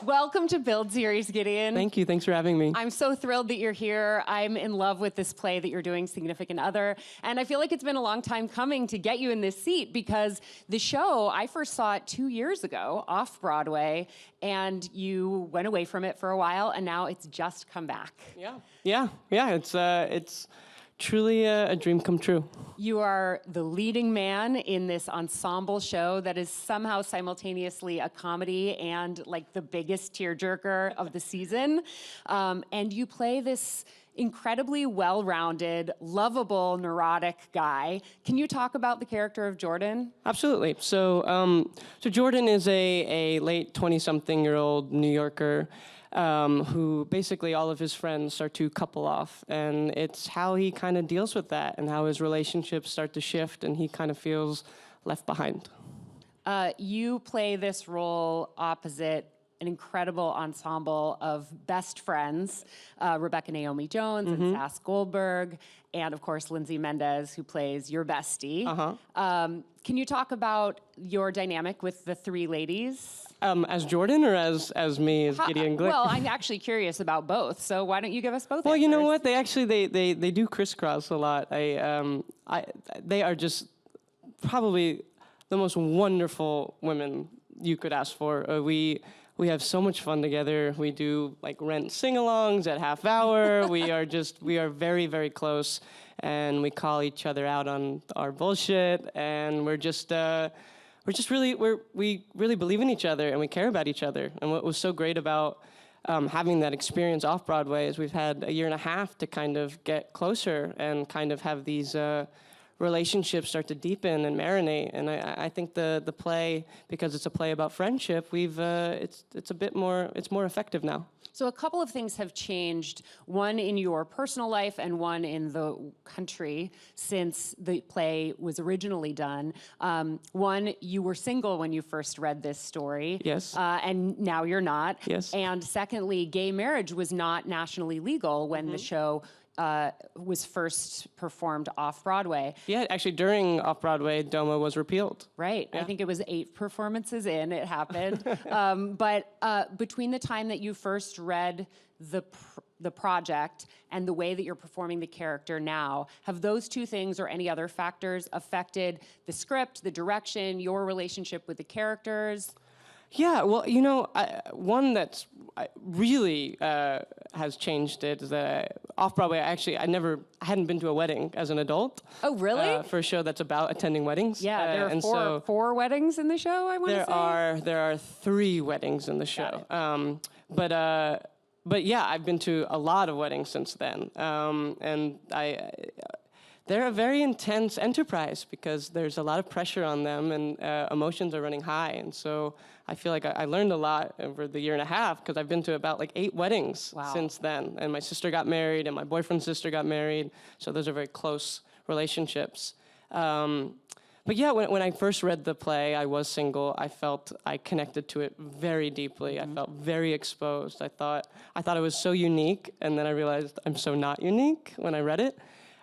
Welcome to Build Series, Gideon. Thank you. Thanks for having me. I'm so thrilled that you're here. I'm in love with this play that you're doing, Significant Other. And I feel like it's been a long time coming to get you in this seat because the show, I first saw it 2 years ago off Broadway, and you went away from it for a while, and now it's just come back. Yeah. It's truly a dream come true. You are the leading man in this ensemble show that is somehow simultaneously a comedy and like the biggest tearjerker of the season. And you play this incredibly well-rounded, lovable, neurotic guy. Can you talk about the character of Jordan? Absolutely. So Jordan is a late 20-something-year-old New Yorker who basically all of his friends start to couple off, and it's how he kind of deals with that and how his relationships start to shift and he kind of feels left behind. You play this role opposite an incredible ensemble of best friends, Rebecca Naomi Jones and Sass Goldberg, and of course Lindsay Mendez, who plays your bestie. Can you talk about your dynamic with the three ladies? As Jordan or as me, as Gideon Glick? Well, I'm actually curious about both, so why don't you give us both Well, answers? you know what? They actually, they do crisscross a lot. They are just probably the most wonderful women you could ask for. We have so much fun together. We do like Rent sing-alongs at half hour. we are very, very close, and we call each other out on our bullshit, and we really believe in each other and we care about each other. And what was so great about having that experience off Broadway is we've had a year and a half to kind of get closer and kind of have these relationships start to deepen and marinate. And I think the play, because it's a play about friendship, it's more effective now. So a couple of things have changed, one in your personal life and one in the country since the play was originally done. One, you were single when you first read this story. Yes. And now you're not. Yes. And secondly, gay marriage was not nationally legal when the show was first performed off-Broadway. Yeah, actually during off-Broadway, DOMA was repealed. Right. Yeah. I think it was 8 performances in, it happened. But between the time that you first read the project and the way that you're performing the character now, have those two things or any other factors affected the script, the direction, your relationship with the characters? Yeah, well, you know, one that's really has changed it is that off-Broadway, I hadn't been to a wedding as an adult. Oh, really? For a show that's about attending weddings. Yeah, there are four weddings in the show, I want to say? There are 3 weddings in the show. But yeah, I've been to a lot of weddings since then. And they're a very intense enterprise because there's a lot of pressure on them and emotions are running high. And so I feel like I learned a lot over the year and a half because I've been to about like 8 weddings since then. And my sister got married and my boyfriend's sister got married. So those are very close relationships. But yeah, when I first read the play, I was single. I felt I connected to it very deeply. I felt very exposed. I thought it was so unique. And then I realized I'm so not unique when I read it.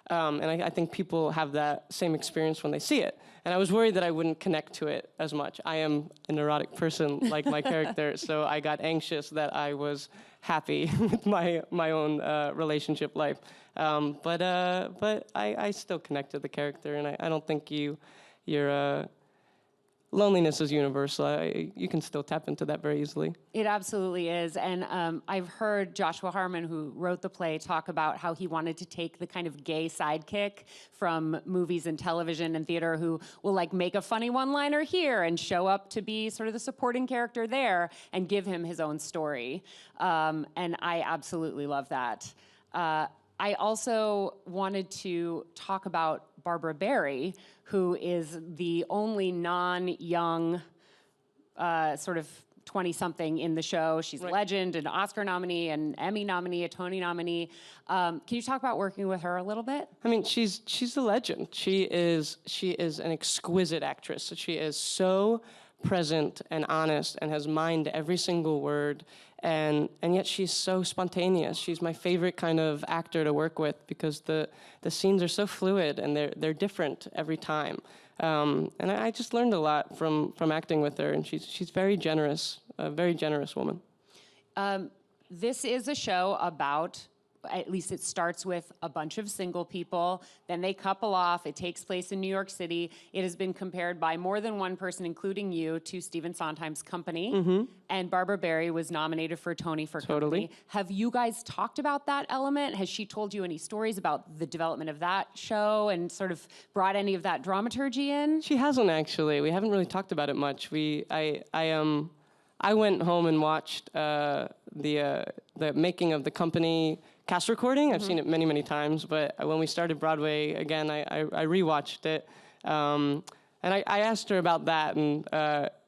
And I think people have that same experience when they see it. And I was worried that I wouldn't connect to it as much. I am a neurotic person like my character, so I got anxious that I was happy with my own relationship life. But I still connect to the character, and I don't think your loneliness is universal. You can still tap into that very easily. It absolutely is. And I've heard Joshua Harmon, who wrote the play, talk about how he wanted to take the kind of gay sidekick from movies and television and theater who will like make a funny one-liner here and show up to be sort of the supporting character there and give him his own story. And I absolutely love that. I also wanted to talk about Barbara Barry, who is the only non-young sort of 20-something in the show. She's a legend, an Oscar nominee, an Emmy nominee, a Tony nominee. Can you talk about working with her a little bit? I mean, she's a legend. She is an exquisite actress. She is so present and honest and has mined every single word. And yet she's so spontaneous. She's my favorite kind of actor to work with because the scenes are so fluid and they're different every time. And I just learned a lot from acting with her, and she's very generous, a very generous woman. This is a show about, at least it starts with a bunch of single people, then they couple off. It takes place in New York City. It has been compared by more than one person, including you, to Stephen Sondheim's Company. And Barbara Barry was nominated for a Tony for Company. Have you guys talked about that element? Has she told you any stories about the development of that show and sort of brought any of that dramaturgy in? She hasn't, actually. We haven't really talked about it much. I went home and watched the making of the Company cast recording. I've seen it many, many times, but when we started Broadway again, I rewatched it. And I asked her about that, and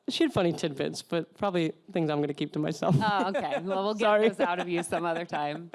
she had funny tidbits, but probably things I'm going to keep to myself. Oh, okay. Well, we'll get those out of you some other time.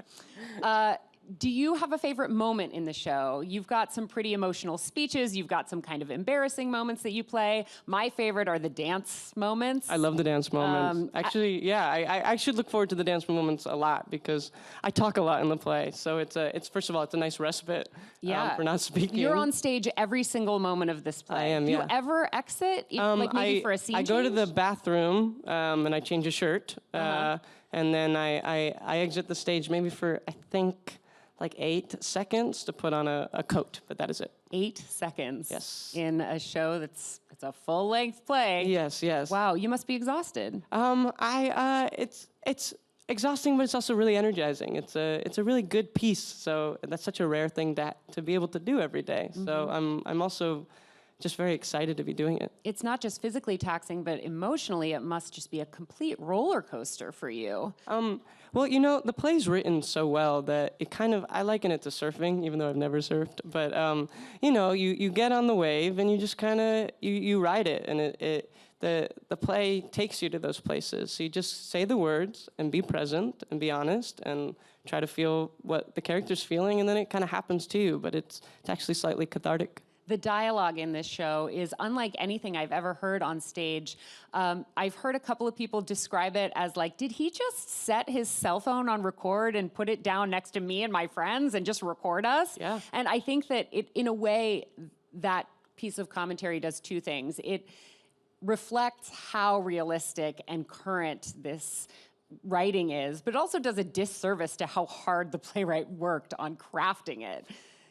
Do you have a favorite moment in the show? You've got some pretty emotional speeches. You've got some kind of embarrassing moments that you play. My favorite are the dance moments. I love the dance moments. Actually, I should look forward to the dance moments a lot because I talk a lot in the play. So it's first of all, it's a nice respite for not speaking. You're on stage every single moment of this play. I am, Do you ever exit, like maybe for a scene I go to change? the bathroom and I change a shirt. And then I exit the stage maybe for, I think, like 8 seconds to put on a coat, but that is it. 8 seconds. Yes. In a show it's a full-length play. Yes. Wow, you must be exhausted. It's exhausting, but it's also really energizing. It's a really good piece, so that's such a rare thing to be able to do every day. So I'm also just very excited to be doing it. It's not just physically taxing, but emotionally, it must just be a complete roller coaster for you. Well, the play's written so well that it kind of, I liken it to surfing, even though I've never surfed. But, you get on the wave and you just kind of, you ride it. And the play takes you to those places. So you just say the words and be present and be honest and try to feel what the character's feeling. And then it kind of happens to you, but it's actually slightly cathartic. The dialogue in this show is unlike anything I've ever heard on stage. I've heard a couple of people describe it as like, did he just set his cell phone on record and put it down next to me and my friends and just record us? Yeah. And I think that in a way, that piece of commentary does two things. It reflects how realistic and current this writing is, but it also does a disservice to how hard the playwright worked on crafting it.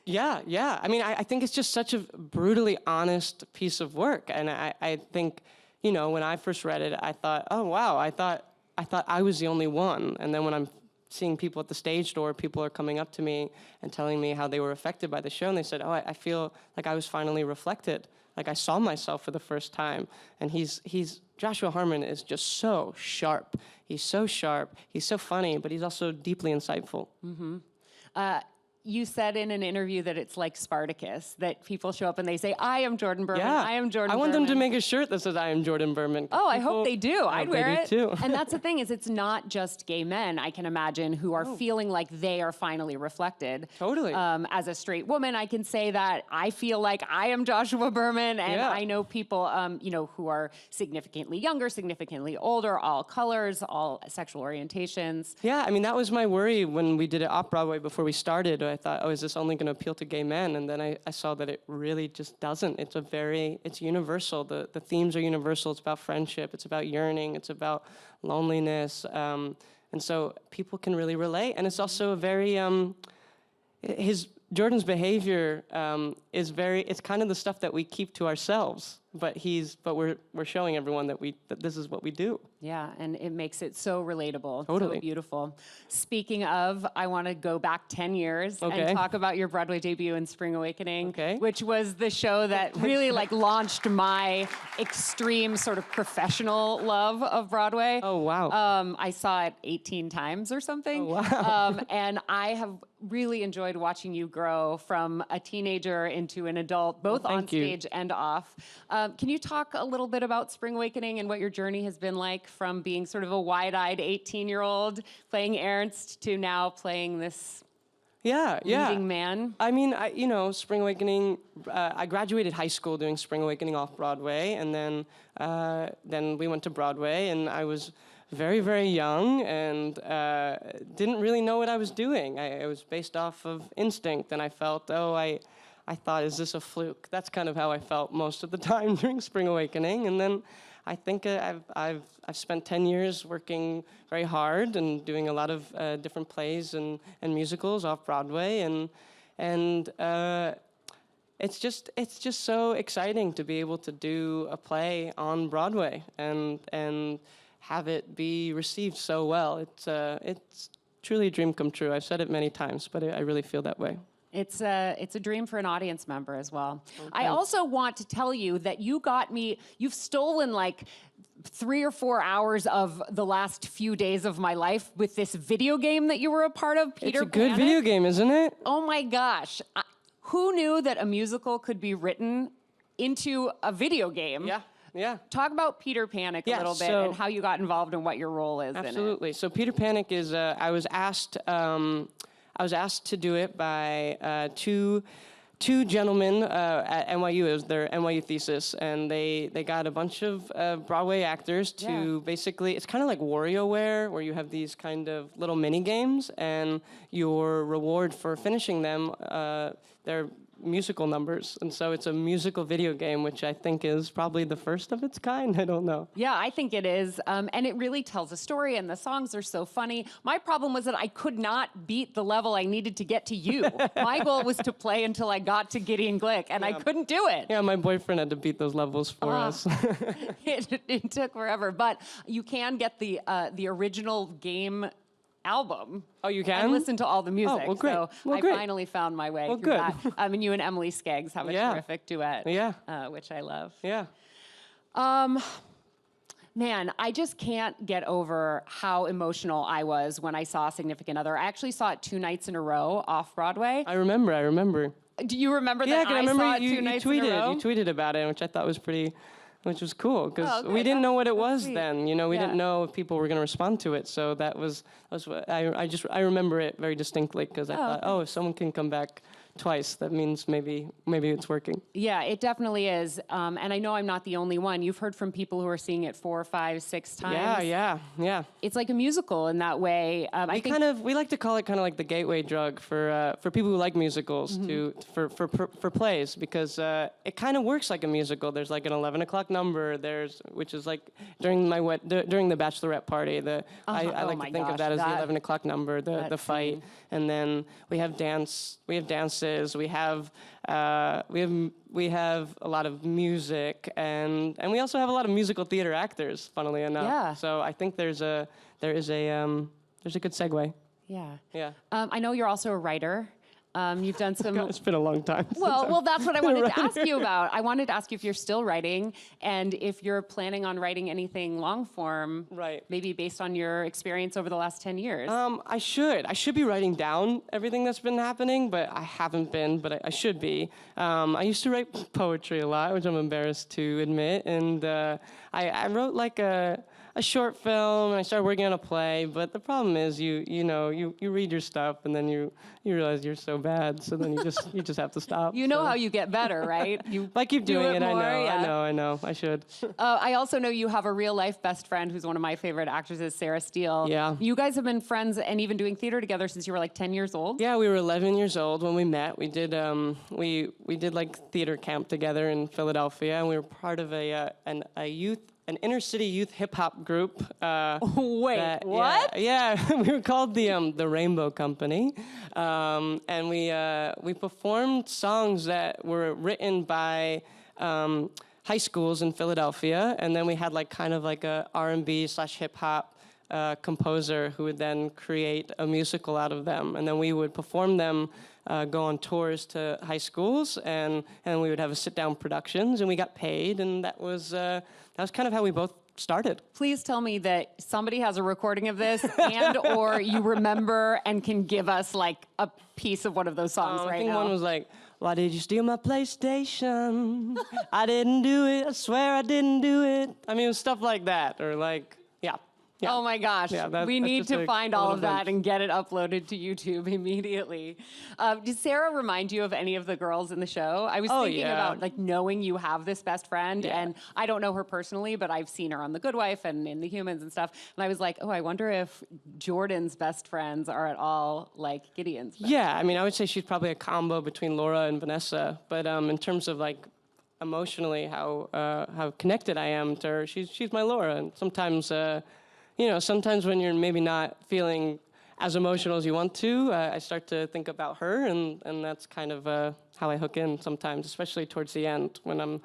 Yeah. I mean, I think it's just such a brutally honest piece of work. And I think, when I first read it, I thought, oh, wow, I thought I was the only one. And then when I'm seeing people at the stage door, people are coming up to me and telling me how they were affected by the show. And they said, oh, I feel like I was finally reflected. Like I saw myself for the first time. And Joshua Harmon is just so sharp. He's so sharp. He's so funny, but he's also deeply insightful. You said in an interview that it's like Spartacus, that people show up and they say, I am Jordan Berman, Yeah. I am Jordan Berman. I want them to make a shirt that says, I am Jordan Berman. Oh, I hope they do. I'd wear it. Too. And that's the thing, is it's not just gay men, I can imagine, who are feeling like they are finally reflected. Totally. As a straight woman, I can say that I feel like I am Joshua Berman, and I know people, who are significantly younger, significantly older, all colors, all sexual orientations. Yeah, I mean, that was my worry when we did it off-Broadway before we started. I thought, oh, is this only going to appeal to gay men? And then I saw that it really just doesn't. It's universal. The themes are universal. It's about friendship. It's about yearning. It's about loneliness. And so people can really relate. And it's also a very, Jordan's behavior it's kind of the stuff that we keep to ourselves. But we're showing everyone that this is what we do. Yeah, and it makes it so relatable. Totally. So beautiful. Speaking of, I want to go back 10 years and talk about your Broadway debut in Spring Awakening, which was the show that really launched my extreme sort of professional love of Broadway. Oh, wow. I saw it 18 times or something. Oh, wow. And I have really enjoyed watching you grow from a teenager into an adult, both on stage and off. Can you talk a little bit about Spring Awakening and what your journey has been like from being sort of a wide-eyed 18-year-old playing Ernst to now playing this leading man? I mean, Spring Awakening, I graduated high school doing Spring Awakening off-Broadway, and then we went to Broadway, and I was very, very young and didn't really know what I was doing. It was based off of instinct, and I felt, I thought, is this a fluke? That's kind of how I felt most of the time during Spring Awakening. And then I think I've spent 10 years working very hard and doing a lot of different plays and musicals off Broadway, and it's just so exciting to be able to do a play on Broadway and have it be received so well. It's truly a dream come true. I've said it many times, but I really feel that way. It's a dream for an audience member as well. Okay. I also want to tell you that you've stolen like 3 or 4 hours of the last few days of my life with this video game that you were a part of, Peter It's a good video game, isn't it? Oh my gosh. Who knew that a musical could be written into a video game? Yeah. Yeah. Talk about Peter Panic a little bit and how you got involved and what your role is in it. Absolutely. So Peter Panic is, I was asked to do it by two gentlemen at NYU. It was their NYU thesis, and they got a bunch of Broadway actors to basically, it's kind of like WarioWare, where you have these kind of little mini games, and your reward for finishing them, they're musical numbers. And so it's a musical video game, which I think is probably the first of its kind. I don't know. Yeah, I think it is. And it really tells a story, and the songs are so funny. My problem was that I could not beat the level I needed to get to you. My goal was to play until I got to Gideon Glick, and I couldn't do it. Yeah, my boyfriend had to beat those levels for us. It took forever. But you can get the original game album. Oh, you can? And listen to all the music. Oh, well, great. So Well, I great. finally found my way Well, through good. that. And you and Emily Skeggs have a terrific duet, which I love. Yeah. Man, I just can't get over how emotional I was when I saw Significant Other. I actually saw it 2 nights in a row off Broadway. I remember. Do you remember Yeah, that 'cause I I remember saw it you 2 nights in a row? You tweeted about it, which I thought was which was cool, because Oh, we didn't know what it was sweet. then. You know, we didn't know if people were going to respond to it. So that was what I remember it very distinctly, because I thought, if someone can come back twice, that means maybe it's working. Yeah, it definitely is. And I know I'm not the only one. You've heard from people who are seeing it 4, 5, 6 times. Yeah. It's like a musical in that way. We like to call it kind of like the gateway drug for people who like musicals for plays, because it kind of works like a musical. There's like an 11 o'clock number. Which is like during the bachelorette party. I like to think of that as the 11 o'clock number, the fight, and then we have dances. We have a lot of music, and we also have a lot of musical theater actors, funnily enough. Yeah. So I think there's a good segue. Yeah. Yeah. I know you're also a writer. You've done some. God, it's been a long time. Well, that's what I wanted to ask you about. I wanted to ask you if you're still writing, and if you're planning on writing anything long form. Right. Maybe based on your experience over the last 10 years. I should be writing down everything that's been happening, but I haven't been, but I should be. I used to write poetry a lot, which I'm embarrassed to admit, and I wrote like a short film, and I started working on a play, but the problem is you read your stuff, and then you realize you're so bad, so then you just have to stop. You know how you get better, right? You I keep doing it. more, I know. I should. I also know you have a real life best friend who's one of my favorite actresses, Sarah Steele. Yeah. You guys have been friends and even doing theater together since you were like 10 years old? Yeah, we were 11 years old when we met. We did we did like theater camp together in Philadelphia, and we were part of an inner city youth hip hop group. Wait, what? Yeah, we were called the Rainbow Company, and we performed songs that were written by high schools in Philadelphia, and then we had like kind of like a R&B / hip hop composer who would then create a musical out of them, and then we would perform them. Go on tours to high schools, and we would have a sit-down productions, and we got paid, and that was kind of how we both started. Please tell me that somebody has a recording of this, and or you remember and can give us like a piece of one of those songs right now. I think one was like, "Why did you steal my PlayStation? I didn't do it. I swear I didn't do it." I mean, it was stuff like that, or like, yeah. Yeah. Oh my gosh, we need to find all of that and get it uploaded to YouTube immediately. Did Sarah remind you of any of the girls in the show? I was thinking about like knowing you have this best friend, and I don't know her personally, but I've seen her on The Good Wife and in The Humans and stuff. And I was like, I wonder if Jordan's best friends are at all like Gideon's best Yeah, I mean, I would say she's probably a combo between Laura and Vanessa, but in terms of like emotionally how connected I am to her. She's my Laura, and sometimes sometimes when you're maybe not feeling as emotional as you want to, I start to think about her, and that's kind of how I hook in sometimes, especially towards the end when I'm.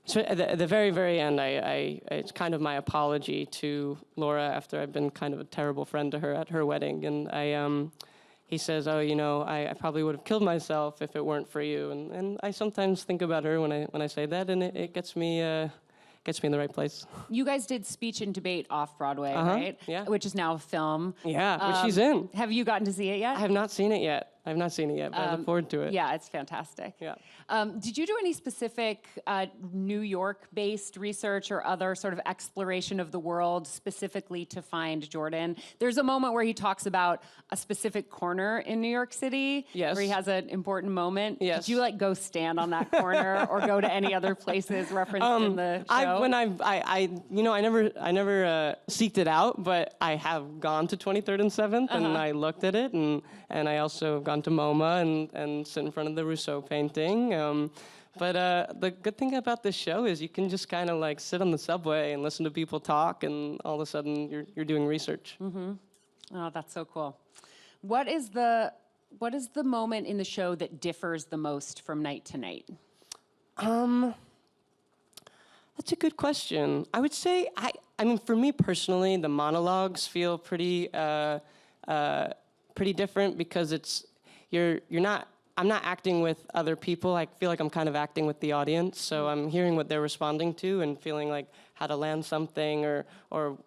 So at the very, very end, it's kind of my apology to Laura after I've been kind of a terrible friend to her at her wedding, and he says, "Oh, I probably would have killed myself if it weren't for you," and I sometimes think about her when I say that, and it gets me in the right place. You guys did Speech and Debate off Broadway, right? Yeah. Which is now a film. Yeah, which she's in. Have you gotten to see it yet? I have not seen it yet. But I look forward to it. Yeah, it's fantastic. Yeah. Did you do any specific New York-based research or other sort of exploration of the world specifically to find Jordan? There's a moment where he talks about a specific corner in New York City. Yes. Where he has an important moment. Yes. Did you go stand on that corner or go to any other places referenced in the show? I never seeked it out, but I have gone to 23rd and 7th, and I looked at it, and I also have gone to MoMA and sit in front of the Rousseau painting. But the good thing about this show is you can just kind of sit on the subway and listen to people talk, and all of a sudden you're doing research. Mm-hmm. Oh, that's so cool. What is the moment in the show that differs the most from night to night? That's a good question. I would say, I mean, for me personally, the monologues feel pretty different because I'm not acting with other people. I feel like I'm kind of acting with the audience, so I'm hearing what they're responding to and feeling like how to land something or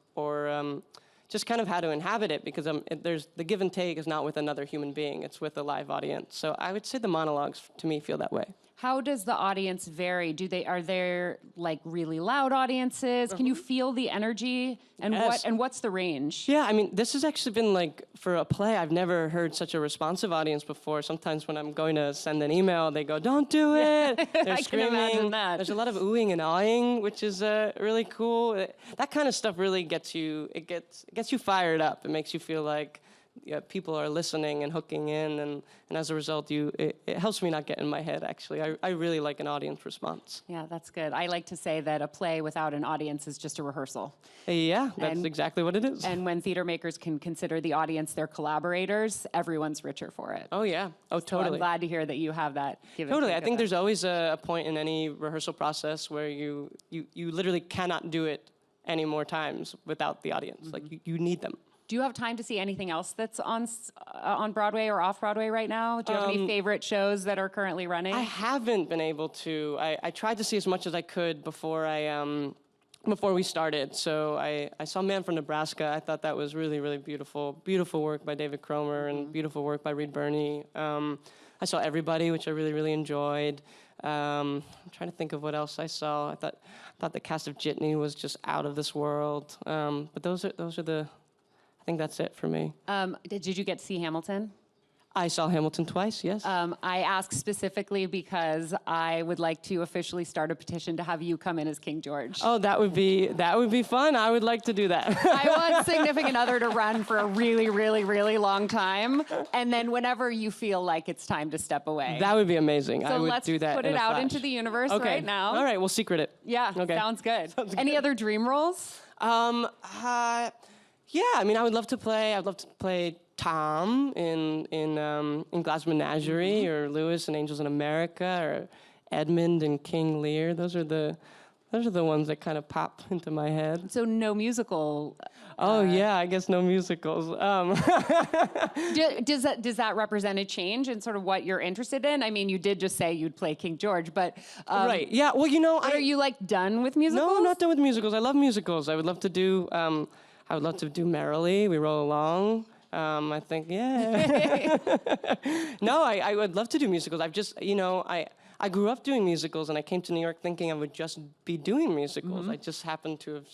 just kind of how to inhabit it, because there's the give and take is not with another human being, it's with a live audience. So I would say the monologues to me feel that way. How does the audience vary? Are there really loud audiences? Can you feel the energy? And Yes. what's the range? Yeah, I mean, this has actually been for a play, I've never heard such a responsive audience before. Sometimes when I'm going to send an email, they go, "Don't do it." They're I screaming. can imagine that. There's a lot of oohing and aahing, which is really cool. That kind of stuff really gets you fired up. It makes you feel like people are listening and hooking in, and as a result, it helps me not get in my head, actually. I really like an audience response. Yeah, that's good. I like to say that a play without an audience is just a rehearsal. Yeah, that's exactly what it is. And when theater makers can consider the audience their collaborators, everyone's richer for it. Oh, yeah. Oh, So totally. I'm glad to hear that you have that. Totally. I think there's always a point in any rehearsal process where you literally cannot do it any more times without the audience. You need them. Do you have time to see anything else that's on Broadway or off Broadway right now? Do you have any favorite shows that are currently running? I haven't been able to. I tried to see as much as I could before we started. So I saw Man from Nebraska. I thought that was really, really beautiful. Beautiful work by David Cromer and beautiful work by Reed Birney. I saw Everybody, which I really, really enjoyed. I'm trying to think of what else I saw. I thought the cast of Jitney was just out of this world. But those are the. I think that's it for me. Did you get to see Hamilton? I saw Hamilton twice, yes. I ask specifically because I would like to officially start a petition to have you come in as King George. Oh, that would be fun. I would like to do that. I want significant other to run for a really, really, really long time, and then whenever you feel like it's time to step away. That would be amazing. So I would let's do that put in it a out flash. into the universe right now. All right, we'll secret it. Yeah, Okay. sounds good. Any other dream roles? Yeah, I mean, I'd love to play Tom in Glass Menagerie, or Lewis in Angels in America, or Edmund in King Lear. Those are the ones that kind of pop into my head. So no musical. Oh yeah, I guess no musicals. Does that represent a change in sort of what you're interested in? I mean, you did just say you'd play King George, but right. Yeah. Well, are you done with musicals? No, I'm not done with musicals. I love musicals. I would love to do. I would love to do Merrily, We Roll Along. I think, yeah. No, I would love to do musicals. I've just, I grew up doing musicals, and I came to New York thinking I would just be doing musicals. Mm-hmm. I just happened to have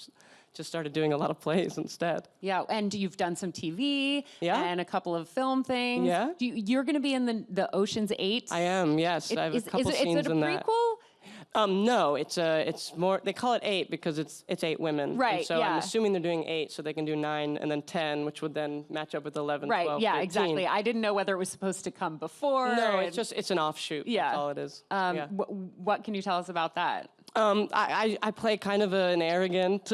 just started doing a lot of plays instead. Yeah, and you've done some TV and a couple of film things. Yeah. You're going to be in the Ocean's 8. I am, yes. I have a couple scenes in that. Is it a prequel? No, it's more. They call it 8 because it's 8 women. Right, And so yeah. I'm assuming they're doing 8, so they can do 9 and then 10, which would then match up with 11, Right, 12, yeah, 13. exactly. I didn't know whether it was supposed to come before. No, and- it's an offshoot. Yeah. That's all it is. Yeah. What can you tell us about that? I play kind of an arrogant,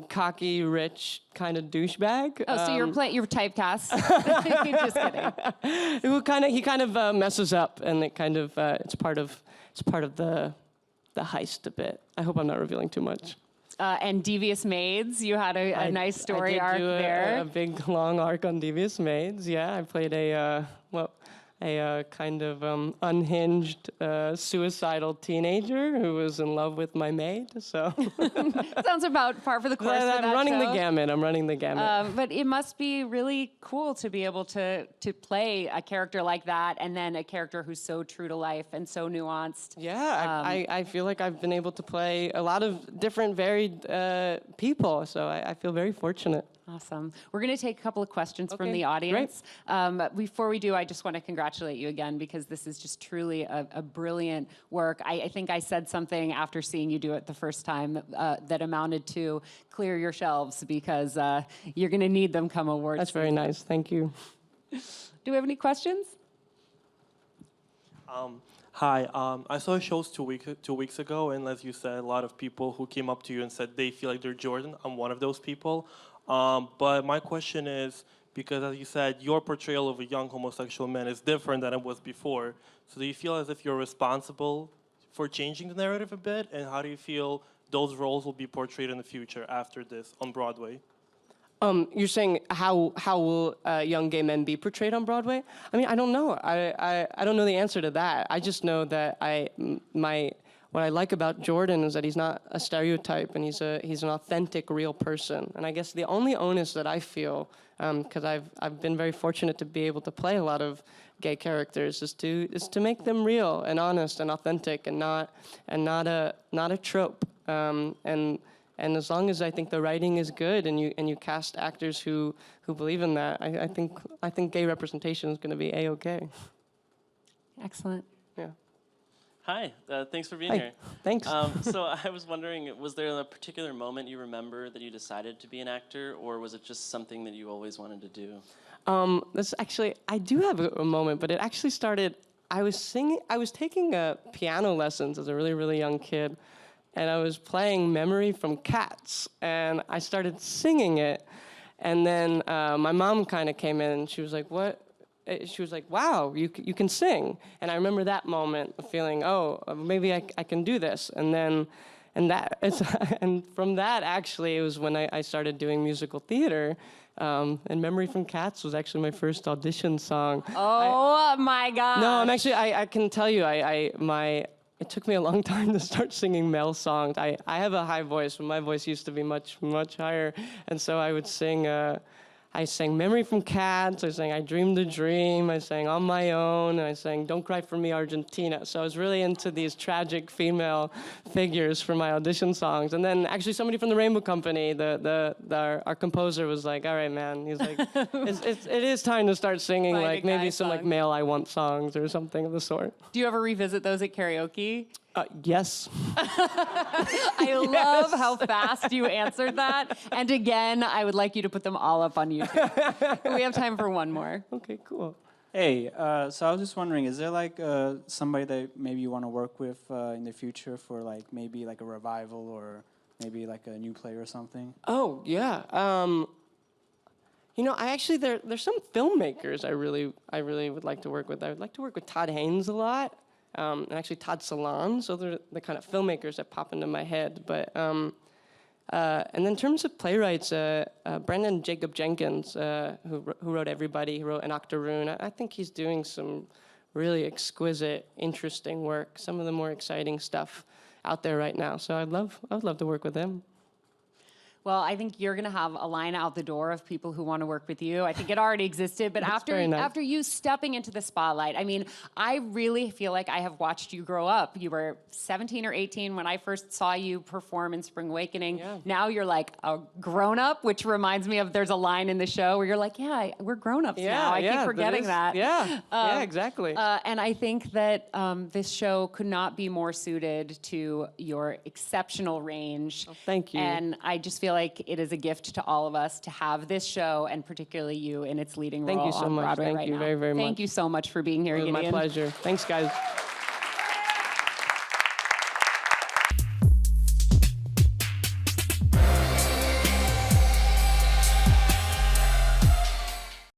cocky, rich kind of douchebag. Oh, so you're typecast. Just kidding. He kind of messes up, and it kind of it's part of the heist a bit. I hope I'm not revealing too much. And Devious Maids, you had a nice story arc there. A big long arc on Devious Maids. Yeah, I played a kind of unhinged, suicidal teenager who was in love with my maid. So Sounds about par for the course. I'm running the gamut. I'm running the gamut. But it must be really cool to be able to play a character like that, and then a character who's so true to life and so nuanced. Yeah, I feel like I've been able to play a lot of different, varied people. So I feel very fortunate. Awesome. We're going to take a couple of questions from Okay, the audience. Before we do, I just want to congratulate you again, because this is just truly a brilliant work. I think I said something after seeing you do it the first time that amounted to clear your shelves, because you're going to need them come awards. That's very nice. Thank you. Do we have any questions? Hi, I saw shows 2 weeks ago, and as you said, a lot of people who came up to you and said they feel like they're Jordan. I'm one of those people. But my question is, because as you said, your portrayal of a young homosexual man is different than it was before. So do you feel as if you're responsible for changing the narrative a bit? And how do you feel those roles will be portrayed in the future after this on Broadway? You're saying how will young gay men be portrayed on Broadway? I mean, I don't know. I don't know the answer to that. I just know that what I like about Jordan is that he's not a stereotype, and he's an authentic, real person. And I guess the only onus that I feel, because I've been very fortunate to be able to play a lot of gay characters, is to make them real and honest and authentic, and not a trope. And as long as I think the writing is good, and you cast actors who believe in that, I think gay representation is going to be A-okay. Excellent. Yeah. Hi, thanks for being Hi. here. Thanks. So I was wondering, was there a particular moment you remember that you decided to be an actor, or was it just something that you always wanted to do? I do have a moment, but it actually started. I was taking piano lessons as a really, really young kid, and I was playing "Memory from Cats," and I started singing it, and then my mom kind of came in, and she was like, "What?" She was like, "Wow, you can sing." And I remember that moment, feeling, "Oh, maybe I can do this." And from that, actually, it was when I started doing musical theater. And "Memory from Cats" was actually my first audition song. Oh my God! No, I can tell you, it took me a long time to start singing male songs. I have a high voice, but my voice used to be much, much higher. And so I would sing, I sang "Memory from Cats," I sang "I Dreamed a Dream," I sang "On My Own," and I sang "Don't Cry for Me, Argentina." So I was really into these tragic female figures for my audition songs. And then actually somebody from the Rainbow Company, our composer, was like, "All right, man," he's like, it is time to start singing like maybe some like male I Want songs or something of the sort. Do you ever revisit those at karaoke? Yes. I love how fast you answered that. And again, I would like you to put them all up on YouTube. We have time for one more. Okay, cool. Hey, so I was just wondering, is there like somebody that maybe you want to work with in the future for like maybe like a revival or maybe like a new play or something? Oh, yeah. I actually there's some filmmakers I really would like to work with. I would like to work with Todd Haynes a lot. And actually Todd Solondz, so they're the kind of filmmakers that pop into my head. But and then in terms of playwrights, Brendan Jacob Jenkins, who wrote Everybody, he wrote An Octoroon. I think he's doing some really exquisite, interesting work. Some of the more exciting stuff out there right now. So I would love to work with him. Well, I think you're going to have a line out the door of people who want to work with you. I think it already existed, but very nice. after you stepping into the spotlight, I mean, I really feel like I have watched you grow up. You were 17 or 18 when I first saw you perform in Spring Awakening. Yeah. Now you're like a grown-up, which reminds me of there's a line in the show where you're like, yeah, we're grown-ups now. I keep forgetting that. Yeah, yeah, exactly. And I think that this show could not be more suited to your exceptional range. Oh, thank you. And I just feel like it is a gift to all of us to have this show, and particularly you in its leading Thank role you so on much. Broadway Thank right you now. very, very much. Thank you so much for being here, It was my Gideon. pleasure. Thanks, guys.